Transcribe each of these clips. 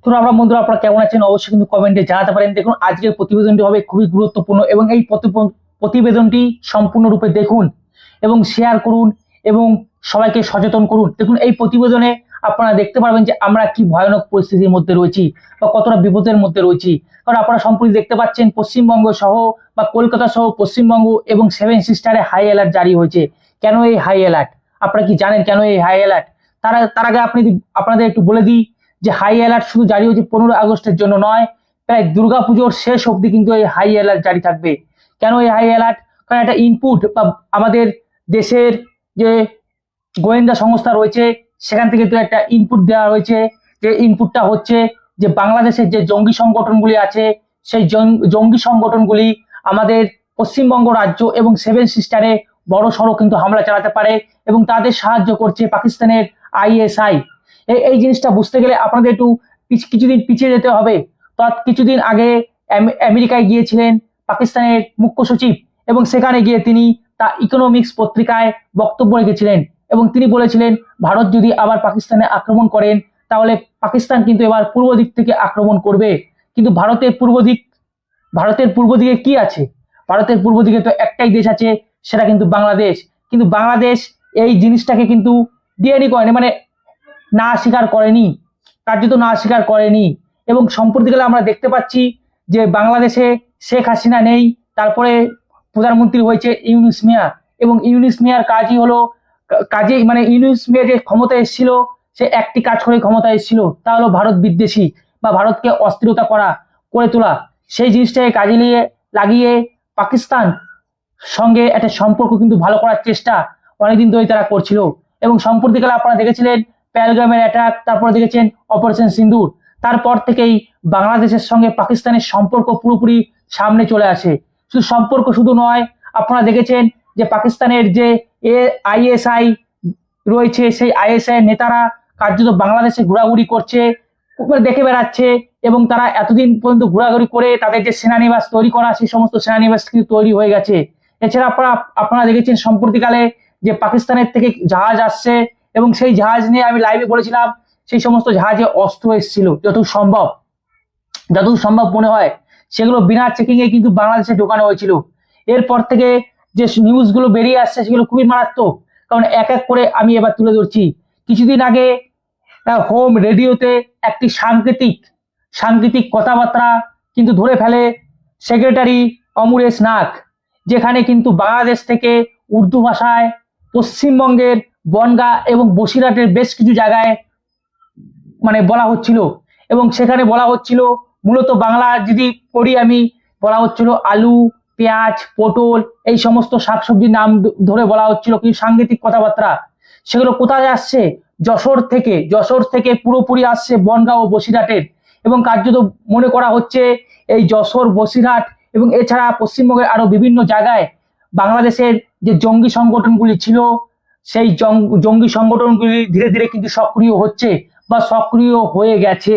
তো আমরা বন্ধুরা, আপনারা কেমন আছেন অবশ্যই কিন্তু কমেন্টে জানাতে পারেন। দেখুন, আজকের প্রতিবেদনটি হবে খুবই গুরুত্বপূর্ণ এবং এই প্রতিবেদনটি সম্পূর্ণরূপে দেখুন এবং শেয়ার করুন এবং সবাইকে সচেতন করুন। দেখুন, এই প্রতিবেদনে আপনারা দেখতে পারবেন যে আমরা কি ভয়ানক পরিস্থিতির মধ্যে রয়েছি বা কতটা বিপদের মধ্যে রয়েছি। কারণ আপনারা সম্প্রতি দেখতে পাচ্ছেন পশ্চিমবঙ্গ সহ বা কলকাতা সহ পশ্চিমবঙ্গ এবং সেভেন সিস্টারে হাই অ্যালার্ট জারি হয়েছে। কেন এই হাই অ্যালার্ট? আপনারা কি জানেন কেন এই হাই অ্যালার্ট? তার আগে আপনাদের একটু বলে দিই যে হাই অ্যালার্ট শুধু জারি হয়েছে 15 আগস্টের জন্য নয়, প্রায় দুর্গাপুজোর শেষ অবধি কিন্তু এই হাই অ্যালার্ট জারি থাকবে। কেন এই হাই অ্যালার্ট? কারণ একটা ইনপুট বা আমাদের দেশের যে গোয়েন্দা সংস্থা রয়েছে সেখান থেকে তো একটা ইনপুট দেওয়া হয়েছে, যে ইনপুটটা হচ্ছে যে বাংলাদেশের যে জঙ্গি সংগঠনগুলি আছে সেই জঙ্গি সংগঠনগুলি আমাদের পশ্চিমবঙ্গ রাজ্য এবং সেভেন সিস্টারে বড় সড়ো কিন্তু হামলা চালাতে পারে এবং তাদের সাহায্য করছে পাকিস্তানের আইএসআই। এই জিনিসটা বুঝতে গেলে আপনাদের একটু কিছুদিন পিছিয়ে যেতে হবে। তো কিছুদিন আগে আমেরিকায় গিয়েছিলেন পাকিস্তানের মুখ্য সচিব এবং সেখানে গিয়ে তিনি তা ইকোনমিক্স পত্রিকায় বক্তব্য রেখেছিলেন এবং তিনি বলেছিলেন ভারত যদি আবার পাকিস্তানে আক্রমণ করেন তাহলে পাকিস্তান কিন্তু এবার পূর্ব দিক থেকে আক্রমণ করবে। কিন্তু ভারতের পূর্ব দিকে কি আছে? ভারতের পূর্ব দিকে তো একটাই দেশ আছে, সেটা কিন্তু বাংলাদেশ। কিন্তু বাংলাদেশ এই জিনিসটাকে কিন্তু ডিএনই করেনি, মানে না স্বীকার করেনি, কার্যত না স্বীকার করেনি। এবং সম্প্রতিকালে আমরা দেখতে পাচ্ছি যে বাংলাদেশে শেখ হাসিনা নেই, তারপরে প্রধানমন্ত্রী হয়েছে ইউনূস মিয়া এবং ইউনূস মিয়ার কাজই হলো মানে ইউনূস মিয়া যে ক্ষমতা এসেছিল সে একটি কাজ করে ক্ষমতা এসেছিল, তা হলো ভারত বিদ্বেষী বা ভারতকে অস্থিরতা করে তোলা। সেই জিনিসটাকে কাজে লাগিয়ে পাকিস্তান সঙ্গে একটা সম্পর্ক কিন্তু ভালো করার চেষ্টা অনেকদিন ধরে তারা করছিল। এবং সম্প্রতিকালে আপনারা দেখেছিলেন পেহেলগামের অ্যাটাক, তারপরে দেখেছেন অপারেশন সিন্দুর। তারপর থেকেই বাংলাদেশের সঙ্গে পাকিস্তানের সম্পর্ক পুরোপুরি সামনে চলে আসে। সম্পর্ক শুধু নয়, আপনারা দেখেছেন যে পাকিস্তানের যে আইএসআই রয়েছে সেই আইএসআই নেতারা কার্যত বাংলাদেশে ঘোরাঘুরি করছে, দেখে বেড়াচ্ছে এবং তারা এতদিন পর্যন্ত ঘোরাঘুরি করে তাদের যে সেনানিবাস তৈরি করা সেই সমস্ত সেনানিবাস কিন্তু তৈরি হয়ে গেছে। এছাড়া আপনারা দেখেছেন সম্প্রতিকালে যে পাকিস্তানের থেকে জাহাজ আসছে এবং সেই জাহাজ নিয়ে আমি লাইভে বলেছিলাম সেই সমস্ত জাহাজে অস্ত্র এসেছিল যতদূর সম্ভব মনে হয় সেগুলো বিনা চেকিং এ কিন্তু বাংলাদেশে ঢোকানো হয়েছিল। এরপর থেকে যে নিউজগুলো বেরিয়ে আসছে সেগুলো খুবই মারাত্মক, কারণ এক এক করে আমি এবার তুলে ধরছি। কিছুদিন আগে হোম রেডিওতে একটি সাংকেতিক কথাবার্তা কিন্তু ধরে ফেলে সেক্রেটারি অমরেশ নাগ, যেখানে কিন্তু বাংলাদেশ থেকে উর্দু ভাষায় পশ্চিমবঙ্গের বনগাঁ এবং বসিরহাটের বেশ কিছু জায়গায় মানে বলা হচ্ছিল এবং সেখানে বলা হচ্ছিল মূলত বাংলা যদি পড়ি আমি, বলা হচ্ছিল আলু, পেঁয়াজ, পটল এই সমস্ত শাকসবজির নাম ধরে বলা হচ্ছিল। কিন্তু সাংকেতিক কথাবার্তা সেগুলো কোথায় আসছে? যশোর থেকে পুরোপুরি আসছে বনগাঁ ও বসিরহাটের। এবং কার্যত মনে করা হচ্ছে এই যশোর, বসিরহাট এবং এছাড়া পশ্চিমবঙ্গের আরো বিভিন্ন জায়গায় বাংলাদেশের যে জঙ্গি সংগঠনগুলি ছিল সেই জঙ্গি সংগঠনগুলি ধীরে ধীরে কিন্তু সক্রিয় হচ্ছে বা সক্রিয় হয়ে গেছে।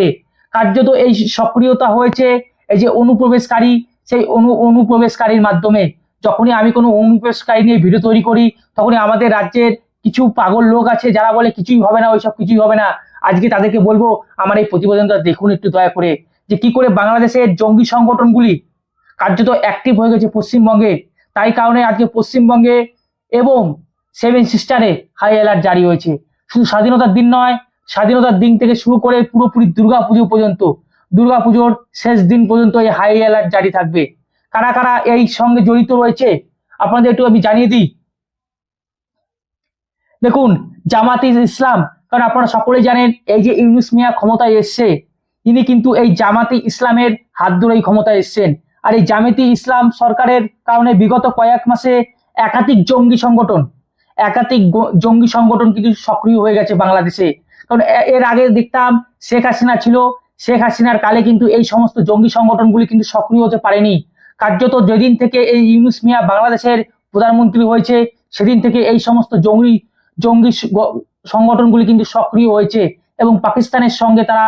কার্যত এই সক্রিয়তা হয়েছে এই যে অনুপ্রবেশকারী, সেই অনুপ্রবেশকারীর মাধ্যমে। যখনই আমি কোনো অনুপ্রবেশকারী নিয়ে ভিডিও তৈরি করি তখনই আমাদের রাজ্যের কিছু পাগল লোক আছে যারা বলে কিছুই হবে না, ওইসব কিছুই হবে না। আজকে তাদেরকে বলবো আমার এই প্রতিবেদনটা দেখুন একটু দয়া করে, যে কি করে বাংলাদেশের জঙ্গি সংগঠনগুলি কার্যত অ্যাক্টিভ হয়ে গেছে পশ্চিমবঙ্গে। তাই কারণে আজকে পশ্চিমবঙ্গে এবং সেভেন সিস্টারে হাই অ্যালার্ট জারি হয়েছে। শুধু স্বাধীনতার দিন নয়, স্বাধীনতার দিন থেকে শুরু করে পুরোপুরি দুর্গাপুজো পর্যন্ত, দুর্গাপুজোর শেষ দিন পর্যন্ত এই হাই অ্যালার্ট জারি থাকবে। কারা কারা এই সঙ্গে জড়িত রয়েছে আপনাদের একটু আমি জানিয়ে দিই। দেখুন, জামাতে ইসলাম, কারণ আপনারা সকলেই জানেন এই যে ইউনূস মিয়া ক্ষমতায় এসছে, ইনি কিন্তু এই জামাতে ইসলামের হাত ধরেই ক্ষমতায় এসছেন। আর এই জামাতে ইসলাম সরকারের কারণে বিগত কয়েক মাসে একাধিক জঙ্গি সংগঠন কিন্তু সক্রিয় হয়ে গেছে বাংলাদেশে। কারণ এর আগে দেখতাম শেখ হাসিনা ছিল, শেখ হাসিনার কালে কিন্তু এই সমস্ত জঙ্গি সংগঠনগুলি কিন্তু সক্রিয় হতে পারেনি। কার্যত যেদিন থেকে এই ইউনূস মিয়া বাংলাদেশের প্রধানমন্ত্রী হয়েছে সেদিন থেকে এই সমস্ত জঙ্গি সংগঠনগুলি কিন্তু সক্রিয় হয়েছে এবং পাকিস্তানের সঙ্গে তারা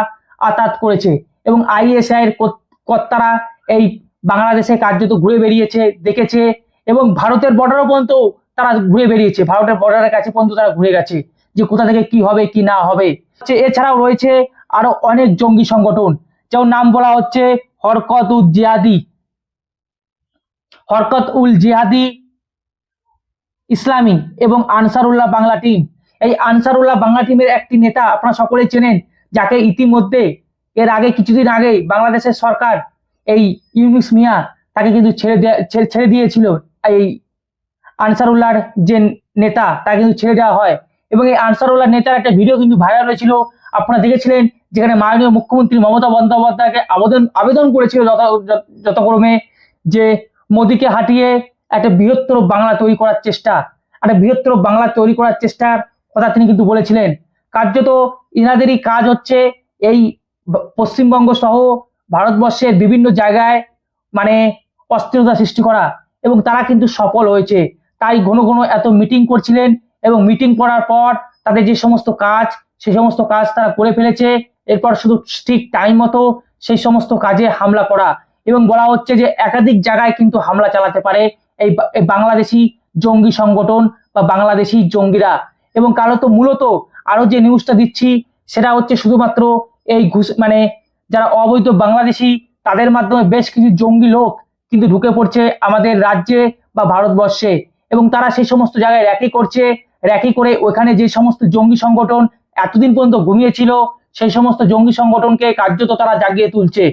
আতাত করেছে। এবং আইএসআই এর কর্তারা এই বাংলাদেশে কার্যত ঘুরে বেরিয়েছে, দেখেছে এবং ভারতের বর্ডারও পর্যন্ত তারা ঘুরে বেরিয়েছে, ভারতের বর্ডারের কাছে পর্যন্ত তারা ঘুরে গেছে যে কোথা থেকে কি হবে কি না হবে। এছাড়াও রয়েছে আরো অনেক জঙ্গি সংগঠন, যেমন নাম বলা হচ্ছে হরকত উল জিহাদি ইসলামী এবং আনসারুল্লাহ বাংলা টিম। এই আনসারুল্লাহ বাংলা টিমের একটি নেতা আপনারা সকলেই চেনেন, যাকে ইতিমধ্যে এর আগে কিছুদিন আগে বাংলাদেশের সরকার এই ইউনুস মিয়া তাকে কিন্তু ছেড়ে দিয়েছিল। এই আনসারুল্লাহর যে নেতা তাকে কিন্তু ছেড়ে দেওয়া হয়, এবং এই আনসারুল্লাহ নেতার একটা ভিডিও কিন্তু ভাইরাল হয়েছিল, আপনারা দেখেছিলেন, যেখানে মাননীয় মুখ্যমন্ত্রী মমতা বন্দ্যোপাধ্যায়কে আবেদন করেছিল যথাক্রমে যে মোদীকে হাঁটিয়ে একটা বৃহত্তর বাংলা তৈরি করার চেষ্টার কথা তিনি কিন্তু বলেছিলেন। কার্যত ইনাদেরই কাজ হচ্ছে এই পশ্চিমবঙ্গ সহ ভারতবর্ষের বিভিন্ন জায়গায় মানে অস্থিরতা সৃষ্টি করা, এবং তারা কিন্তু সফল হয়েছে। তাই ঘন ঘন এত মিটিং করছিলেন, এবং মিটিং করার পর তাদের যে সমস্ত কাজ সেই সমস্ত কাজ তারা করে ফেলেছে। এরপর শুধু ঠিক টাইম মতো সেই সমস্ত কাজে হামলা করা, এবং বলা হচ্ছে যে একাধিক জায়গায় কিন্তু হামলা চালাতে পারে এই বাংলাদেশি জঙ্গি সংগঠন বা বাংলাদেশি জঙ্গিরা। এবং কারো তো মূলত আরো যে নিউজটা দিচ্ছি সেটা হচ্ছে শুধুমাত্র এই মানে যারা অবৈধ বাংলাদেশি তাদের মাধ্যমে বেশ কিছু জঙ্গি লোক কিন্তু ঢুকে পড়ছে আমাদের রাজ্যে বা ভারতবর্ষে, এবং তারা সেই সমস্ত জায়গায় র্যাকি করে ওইখানে যে সমস্ত জঙ্গি সংগঠন এতদিন পর্যন্ত ঘুমিয়েছিল সেই সমস্ত জঙ্গি সংগঠনকে কার্যত তারা জাগিয়ে তুলছে।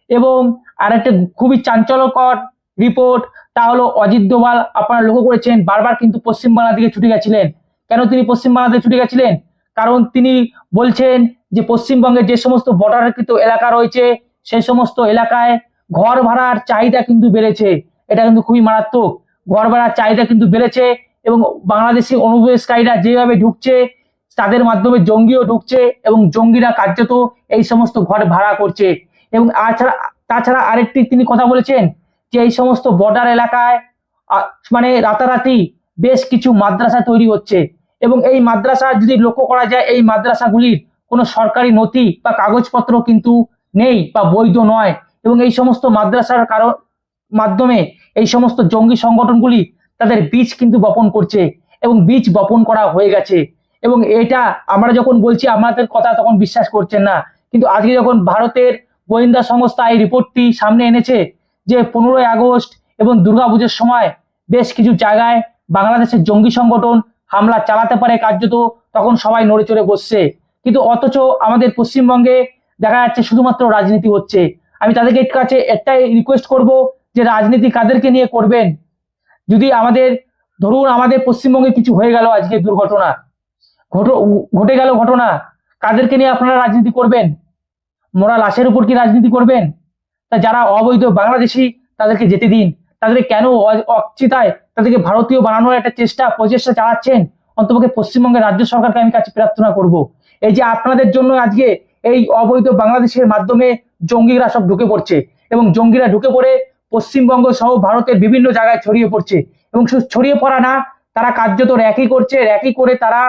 এবং আরেকটা খুবই চাঞ্চল্যকর রিপোর্ট, তা হলো অজিত দোভাল, আপনারা লক্ষ্য করেছেন বারবার কিন্তু পশ্চিমবাংলার দিকে ছুটে গেছিলেন। কেন তিনি পশ্চিমবাংলার দিকে ছুটে গেছিলেন? কারণ তিনি বলছেন যে পশ্চিমবঙ্গের যে সমস্ত বর্ডারকৃত এলাকা রয়েছে সেই সমস্ত এলাকায় ঘর ভাড়ার চাহিদা কিন্তু বেড়েছে। এটা কিন্তু খুবই মারাত্মক, ঘর ভাড়ার চাহিদা কিন্তু বেড়েছে, এবং বাংলাদেশি অনুপ্রবেশকারীরা যেভাবে ঢুকছে তাদের মাধ্যমে জঙ্গিও ঢুকছে, এবং জঙ্গিরা কার্যত এই সমস্ত ঘর ভাড়া করছে। এবং তাছাড়া আরেকটি তিনি কথা বলেছেন যে এই সমস্ত বর্ডার এলাকায় মানে রাতারাতি বেশ কিছু মাদ্রাসা তৈরি হচ্ছে, এবং এই মাদ্রাসা যদি লক্ষ্য করা যায় এই মাদ্রাসাগুলির কোনো সরকারি নথি বা কাগজপত্র কিন্তু নেই বা বৈধ নয়, এবং এই সমস্ত মাদ্রাসার মাধ্যমে এই সমস্ত জঙ্গি সংগঠনগুলি তাদের বীজ কিন্তু বপন করছে, এবং বীজ বপন করা হয়ে গেছে। এবং এটা আমরা যখন বলছি আমাদের কথা তখন বিশ্বাস করছেন না, কিন্তু আজকে যখন ভারতের গোয়েন্দা সংস্থা এই রিপোর্টটি সামনে এনেছে যে 15ই আগস্ট এবং দুর্গাপুজোর সময় বেশ কিছু জায়গায় বাংলাদেশের জঙ্গি সংগঠন হামলা চালাতে পারে কার্যত, তখন সবাই নড়ে চড়ে বসছে। কিন্তু অথচ আমাদের পশ্চিমবঙ্গে দেখা যাচ্ছে শুধুমাত্র রাজনীতি হচ্ছে। আমি তাদেরকে কাছে একটাই রিকোয়েস্ট করব যে রাজনীতি কাদেরকে নিয়ে করবেন? যদি ধরুন আমাদের পশ্চিমবঙ্গে কিছু হয়ে গেল, আজকে দুর্ঘটনা ঘটে গেল ঘটনা, কাদেরকে নিয়ে আপনারা রাজনীতি করবেন? মোরা লাশের উপর কি রাজনীতি করবেন? তা যারা অবৈধ বাংলাদেশি তাদেরকে যেতে দিন, তাদেরকে কেন অচিতায় তাদেরকে ভারতীয় বানানোর একটা প্রচেষ্টা চালাচ্ছেন? অন্তপক্ষে পশ্চিমবঙ্গের রাজ্য সরকারকে আমি কাছে প্রার্থনা করব, এই যে আপনাদের জন্য আজকে এই অবৈধ বাংলাদেশের মাধ্যমে জঙ্গিরা সব ঢুকে পড়ছে, এবং জঙ্গিরা ঢুকে পড়ে পশ্চিমবঙ্গ সহ ভারতের বিভিন্ন জায়গায় ছড়িয়ে পড়ছে, এবং শুধু ছড়িয়ে পড়া না, তারা কার্যত র্যাকি করে তারা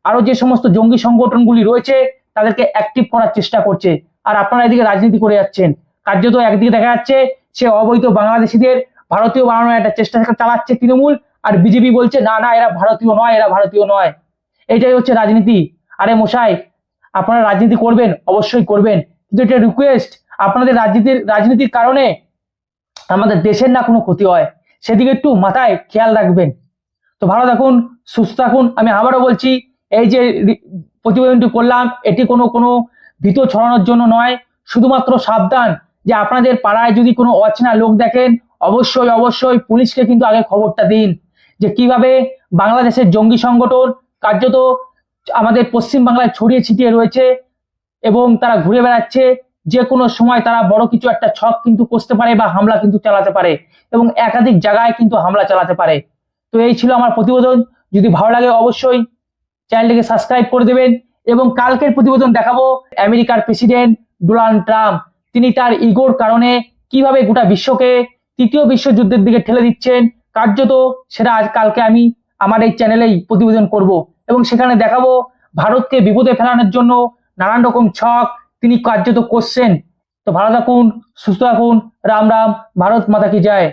আরো যে সমস্ত জঙ্গি সংগঠনগুলি রয়েছে তাদেরকে অ্যাক্টিভ করার চেষ্টা করছে। আর আপনারা এদিকে রাজনীতি করে যাচ্ছেন। কার্যত একদিকে দেখা যাচ্ছে সে অবৈধ বাংলাদেশিদের ভারতীয় বানানোর একটা চেষ্টা চালাচ্ছে তৃণমূল, আর বিজেপি বলছে না না এরা ভারতীয় নয়। এটাই হচ্ছে রাজনীতি। আরে মশাই, আপনারা রাজনীতি করবেন, অবশ্যই করবেন, কিন্তু এটা রিকোয়েস্ট, আপনাদের রাজনীতির কারণে আমাদের দেশের না কোনো ক্ষতি হয়, সেদিকে একটু মাথায় খেয়াল রাখবেন। তো ভালো থাকুন, সুস্থ থাকুন। আমি আবারও বলছি, এই যে প্রতিবেদনটি করলাম এটি কোনো ভীত ছড়ানোর জন্য নয়, শুধুমাত্র সাবধান যে আপনাদের পাড়ায় যদি কোনো অচেনা লোক দেখেন অবশ্যই পুলিশকে কিন্তু আগে খবরটা দিন, যে কিভাবে বাংলাদেশের জঙ্গি সংগঠন কার্যত আমাদের পশ্চিম বাংলায় ছড়িয়ে ছিটিয়ে রয়েছে, এবং তারা ঘুরে বেড়াচ্ছে। যে কোনো সময় তারা বড় কিছু একটা ছক কিন্তু কষতে পারে বা হামলা কিন্তু চালাতে পারে, এবং একাধিক জায়গায় কিন্তু হামলা চালাতে পারে। তো এই ছিল আমার প্রতিবেদন। যদি ভালো লাগে অবশ্যই চ্যানেলটিকে সাবস্ক্রাইব করে দেবেন। এবং কালকের প্রতিবেদন দেখাবো আমেরিকার প্রেসিডেন্ট ডোনাল্ড ট্রাম্প, তিনি তার ইগোর কারণে কিভাবে গোটা বিশ্বকে তৃতীয় বিশ্বযুদ্ধের দিকে ঠেলে দিচ্ছেন কার্যত, সেটা কালকে আমি আমার এই চ্যানেলেই প্রতিবেদন করব, এবং সেখানে দেখাবো ভারতকে বিপদে ফেলানোর জন্য নানান রকম ছক তিনি কার্যত করছেন। তো ভালো থাকুন, সুস্থ থাকুন, রাম রাম, ভারত মাতা কি জয়।